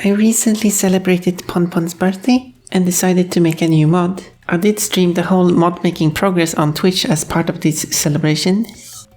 I recently celebrated Ponpon's birthday and decided to make a new mod. I did stream the whole mod making progress on Twitch as part of this celebration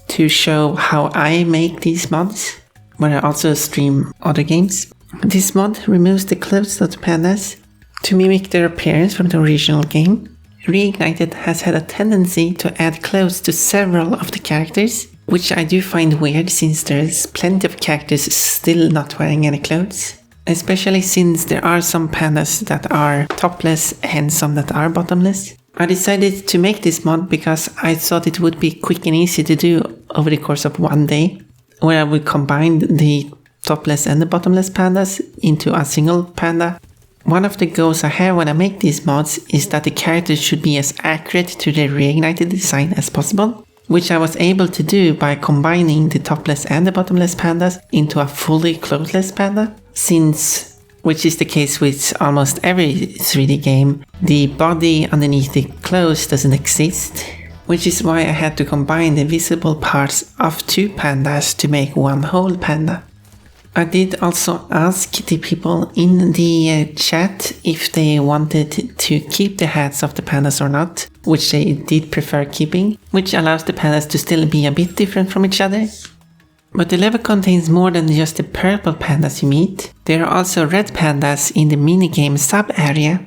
to show how I make these mods, where I also stream other games. This mod removes the clothes of the pandas to mimic their appearance from the original game. Reignited has had a tendency to add clothes to several of the characters, which I do find weird since there's plenty of characters still not wearing any clothes. Especially since there are some pandas that are topless and some that are bottomless. I decided to make this mod because I thought it would be quick and easy to do over the course of one day, where I would combine the topless and the bottomless pandas into a single panda. One of the goals I have when I make these mods is that the characters should be as accurate to their reignited design as possible, which I was able to do by combining the topless and the bottomless pandas into a fully clothless panda. Which is the case with almost every 3D game, the body underneath the clothes doesn't exist, which is why I had to combine the visible parts of two pandas to make one whole panda. I did also ask the people in the chat if they wanted to keep the hats of the pandas or not, which they did prefer keeping, which allows the pandas to still be a bit different from each other. But the level contains more than just the purple pandas you meet. There are also red pandas in the minigame sub-area.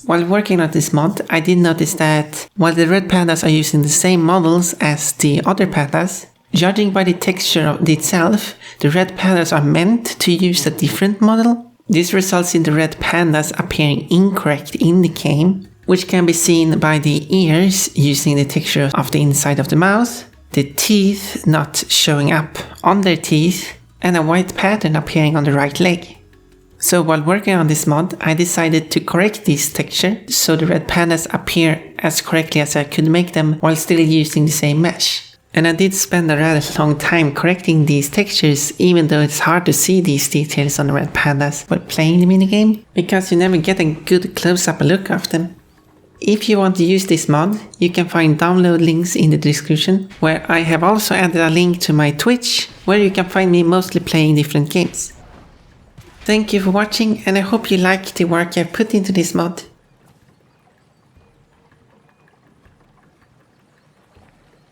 While working on this mod, I did notice that while the red pandas are using the same models as the other pandas, judging by the texture of itself, the red pandas are meant to use a different model. This results in the red pandas appearing incorrect in the game, which can be seen by the ears using the texture of the inside of the mouth, the teeth not showing up on their teeth, and a white pattern appearing on the right leg. So while working on this mod, I decided to correct this texture so the red pandas appear as correctly as I could make them while still using the same mesh. And I did spend a rather long time correcting these textures, even though it's hard to see these details on the red pandas while playing the minigame, because you never get a good close-up look of them. If you want to use this mod, you can find download links in the description, where I have also added a link to my Twitch, where you can find me mostly playing different games. Thank you for watching, and I hope you like the work I've put into this mod.